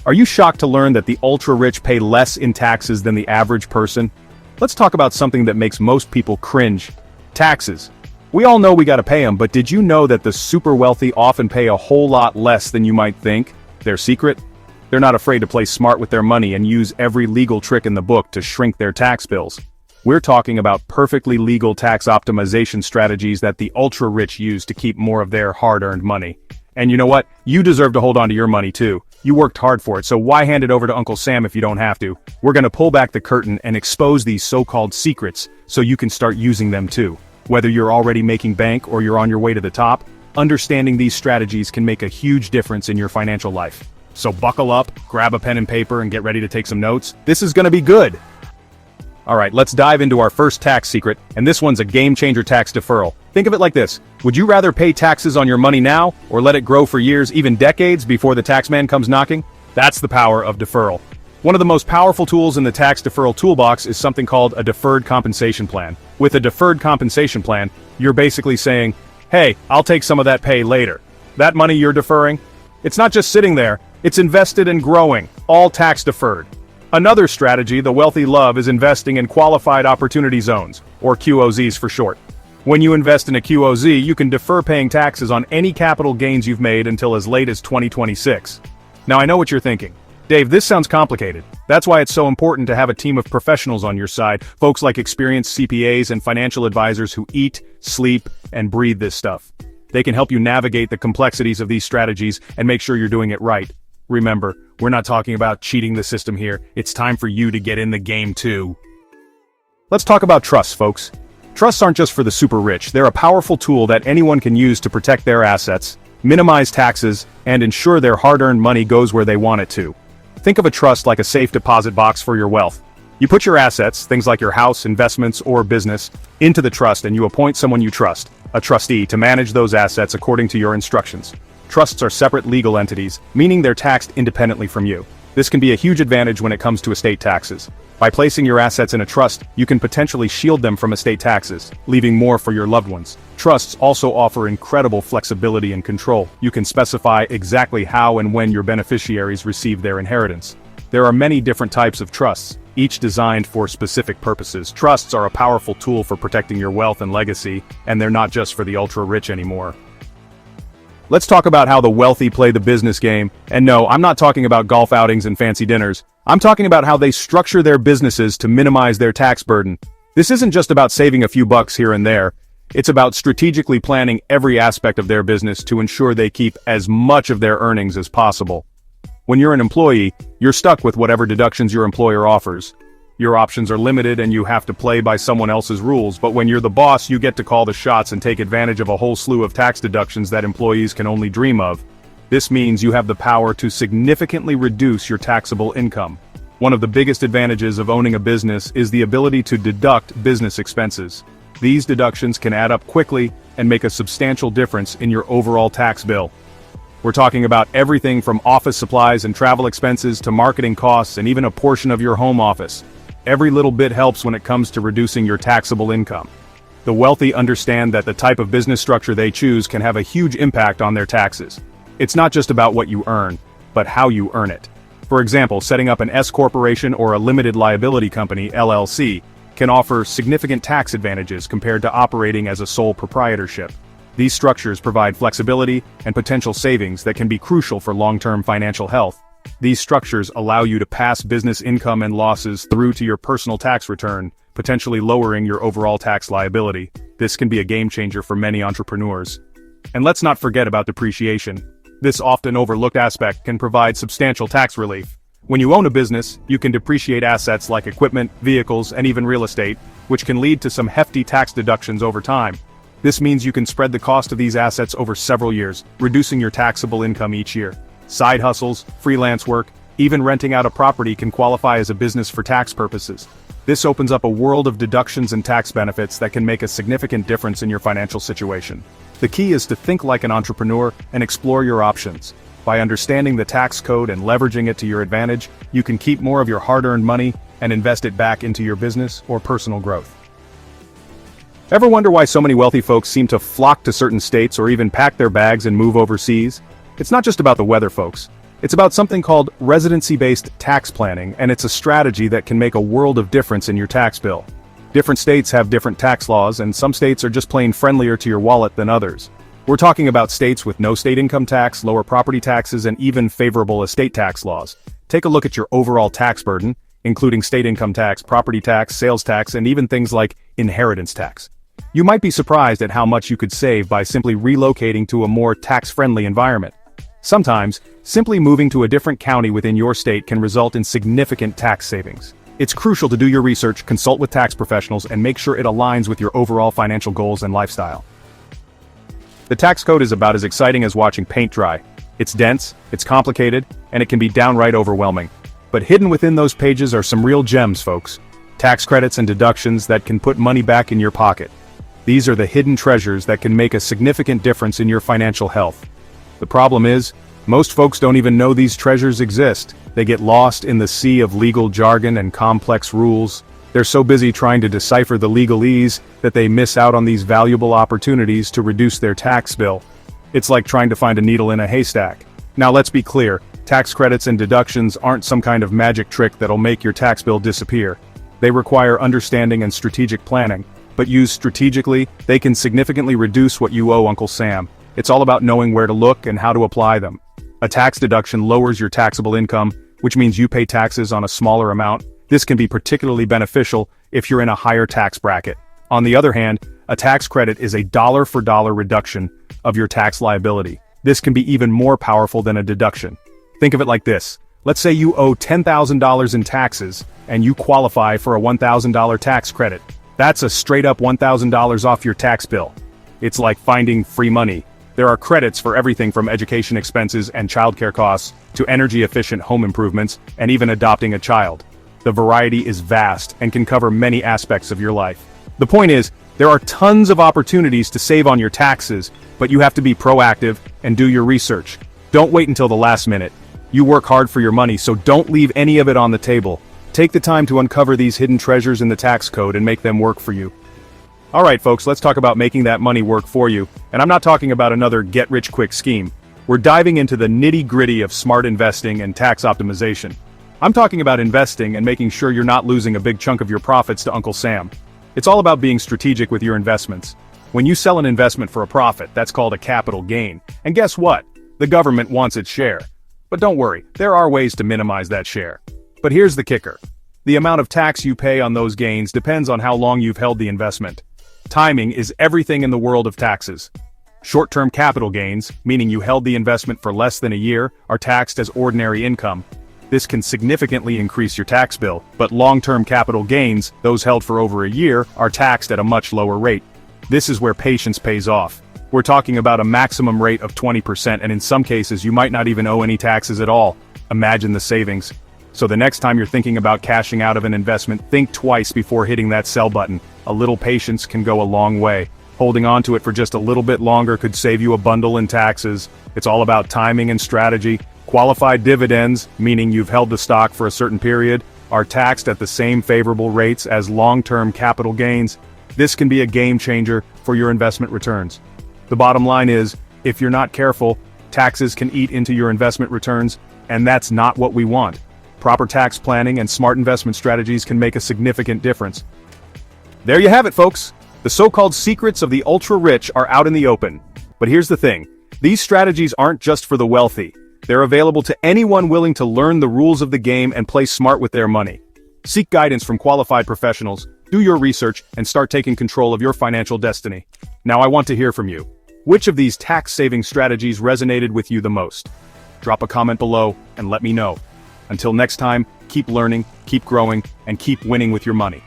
Are you shocked to learn that the ultra-rich pay less in taxes than the average person? Let's talk about something that makes most people cringe. Taxes. We all know we gotta pay them, but did you know that the super wealthy often pay a whole lot less than you might think? Their secret? They're not afraid to play smart with their money and use every legal trick in the book to shrink their tax bills. We're talking about perfectly legal tax optimization strategies that the ultra-rich use to keep more of their hard-earned money. And you know what? You deserve to hold on to your money too. You worked hard for it, so why hand it over to Uncle Sam if you don't have to? We're gonna pull back the curtain and expose these so-called secrets so you can start using them too. Whether you're already making bank or you're on your way to the top, understanding these strategies can make a huge difference in your financial life. So buckle up, grab a pen and paper, and get ready to take some notes. This is gonna be good! Alright, let's dive into our first tax secret, and this one's a game-changer tax deferral. Think of it like this. Would you rather pay taxes on your money now, or let it grow for years, even decades, before the tax man comes knocking? That's the power of deferral. One of the most powerful tools in the tax deferral toolbox is something called a deferred compensation plan. With a deferred compensation plan, you're basically saying, hey, I'll take some of that pay later. That money you're deferring, it's not just sitting there, it's invested and growing, all tax deferred. Another strategy the wealthy love is investing in qualified opportunity zones, or QOZs for short. When you invest in a QOZ, you can defer paying taxes on any capital gains you've made until as late as 2026. Now I know what you're thinking. Dave, this sounds complicated. That's why it's so important to have a team of professionals on your side, folks like experienced CPAs and financial advisors who eat, sleep, and breathe this stuff. They can help you navigate the complexities of these strategies and make sure you're doing it right. Remember, we're not talking about cheating the system here. It's time for you to get in the game too. Let's talk about trusts, folks. Trusts aren't just for the super rich. They're a powerful tool that anyone can use to protect their assets, minimize taxes, and ensure their hard-earned money goes where they want it to. Think of a trust like a safe deposit box for your wealth. You put your assets, things like your house, investments, or business, into the trust and you appoint someone you trust, a trustee, to manage those assets according to your instructions. Trusts are separate legal entities, meaning they're taxed independently from you. This can be a huge advantage when it comes to estate taxes. By placing your assets in a trust, you can potentially shield them from estate taxes, leaving more for your loved ones. Trusts also offer incredible flexibility and control. You can specify exactly how and when your beneficiaries receive their inheritance. There are many different types of trusts, each designed for specific purposes. Trusts are a powerful tool for protecting your wealth and legacy, and they're not just for the ultra-rich anymore. Let's talk about how the wealthy play the business game, and no, I'm not talking about golf outings and fancy dinners. I'm talking about how they structure their businesses to minimize their tax burden. This isn't just about saving a few bucks here and there. It's about strategically planning every aspect of their business to ensure they keep as much of their earnings as possible. When you're an employee, you're stuck with whatever deductions your employer offers. Your options are limited and you have to play by someone else's rules, but when you're the boss, you get to call the shots and take advantage of a whole slew of tax deductions that employees can only dream of. This means you have the power to significantly reduce your taxable income. One of the biggest advantages of owning a business is the ability to deduct business expenses. These deductions can add up quickly and make a substantial difference in your overall tax bill. We're talking about everything from office supplies and travel expenses to marketing costs and even a portion of your home office. Every little bit helps when it comes to reducing your taxable income. The wealthy understand that the type of business structure they choose can have a huge impact on their taxes. It's not just about what you earn, but how you earn it. For example, setting up an S corporation or a limited liability company, LLC, can offer significant tax advantages compared to operating as a sole proprietorship. These structures provide flexibility and potential savings that can be crucial for long-term financial health. These structures allow you to pass business income and losses through to your personal tax return, potentially lowering your overall tax liability. This can be a game changer for many entrepreneurs. And let's not forget about depreciation. This often overlooked aspect can provide substantial tax relief. When you own a business, you can depreciate assets like equipment, vehicles, and even real estate, which can lead to some hefty tax deductions over time. This means you can spread the cost of these assets over several years, reducing your taxable income each year. Side hustles, freelance work, even renting out a property can qualify as a business for tax purposes. This opens up a world of deductions and tax benefits that can make a significant difference in your financial situation. The key is to think like an entrepreneur and explore your options. By understanding the tax code and leveraging it to your advantage, you can keep more of your hard-earned money and invest it back into your business or personal growth. Ever wonder why so many wealthy folks seem to flock to certain states or even pack their bags and move overseas? It's not just about the weather, folks. It's about something called residency-based tax planning, and it's a strategy that can make a world of difference in your tax bill. Different states have different tax laws, and some states are just plain friendlier to your wallet than others. We're talking about states with no state income tax, lower property taxes, and even favorable estate tax laws. Take a look at your overall tax burden, including state income tax, property tax, sales tax, and even things like inheritance tax. You might be surprised at how much you could save by simply relocating to a more tax-friendly environment. Sometimes, simply moving to a different county within your state can result in significant tax savings. It's crucial to do your research, consult with tax professionals, and make sure it aligns with your overall financial goals and lifestyle. The tax code is about as exciting as watching paint dry. It's dense, it's complicated, and it can be downright overwhelming. But hidden within those pages are some real gems, folks. Tax credits and deductions that can put money back in your pocket. These are the hidden treasures that can make a significant difference in your financial health. The problem is, most folks don't even know these treasures exist. They get lost in the sea of legal jargon and complex rules. They're so busy trying to decipher the legalese that they miss out on these valuable opportunities to reduce their tax bill. It's like trying to find a needle in a haystack. Now let's be clear, tax credits and deductions aren't some kind of magic trick that'll make your tax bill disappear. They require understanding and strategic planning, but used strategically, they can significantly reduce what you owe Uncle Sam. It's all about knowing where to look and how to apply them. A tax deduction lowers your taxable income, which means you pay taxes on a smaller amount. This can be particularly beneficial if you're in a higher tax bracket. On the other hand, a tax credit is a dollar-for-dollar reduction of your tax liability. This can be even more powerful than a deduction. Think of it like this. Let's say you owe $10,000 in taxes, and you qualify for a $1,000 tax credit. That's a straight-up $1,000 off your tax bill. It's like finding free money. There are credits for everything from education expenses and childcare costs to energy-efficient home improvements and even adopting a child. The variety is vast and can cover many aspects of your life. The point is, there are tons of opportunities to save on your taxes, but you have to be proactive and do your research. Don't wait until the last minute. You work hard for your money, so don't leave any of it on the table. Take the time to uncover these hidden treasures in the tax code and make them work for you. Alright folks, let's talk about making that money work for you, and I'm not talking about another get-rich-quick scheme. We're diving into the nitty-gritty of smart investing and tax optimization. I'm talking about investing and making sure you're not losing a big chunk of your profits to Uncle Sam. It's all about being strategic with your investments. When you sell an investment for a profit, that's called a capital gain. And guess what? The government wants its share. But don't worry, there are ways to minimize that share. But here's the kicker. The amount of tax you pay on those gains depends on how long you've held the investment. Timing is everything in the world of taxes. Short-term capital gains, meaning you held the investment for less than a year, are taxed as ordinary income. This can significantly increase your tax bill, but long-term capital gains, those held for over a year, are taxed at a much lower rate. This is where patience pays off. We're talking about a maximum rate of 20%, and in some cases you might not even owe any taxes at all. Imagine the savings. So the next time you're thinking about cashing out of an investment, think twice before hitting that sell button. A little patience can go a long way. Holding on to it for just a little bit longer could save you a bundle in taxes. It's all about timing and strategy. Qualified dividends, meaning you've held the stock for a certain period, are taxed at the same favorable rates as long-term capital gains. This can be a game changer for your investment returns. The bottom line is, if you're not careful, taxes can eat into your investment returns, and that's not what we want. Proper tax planning and smart investment strategies can make a significant difference. There you have it, folks. The so-called secrets of the ultra-rich are out in the open. But here's the thing. These strategies aren't just for the wealthy. They're available to anyone willing to learn the rules of the game and play smart with their money. Seek guidance from qualified professionals, do your research, and start taking control of your financial destiny. Now I want to hear from you. Which of these tax-saving strategies resonated with you the most? Drop a comment below and let me know. Until next time, keep learning, keep growing, and keep winning with your money.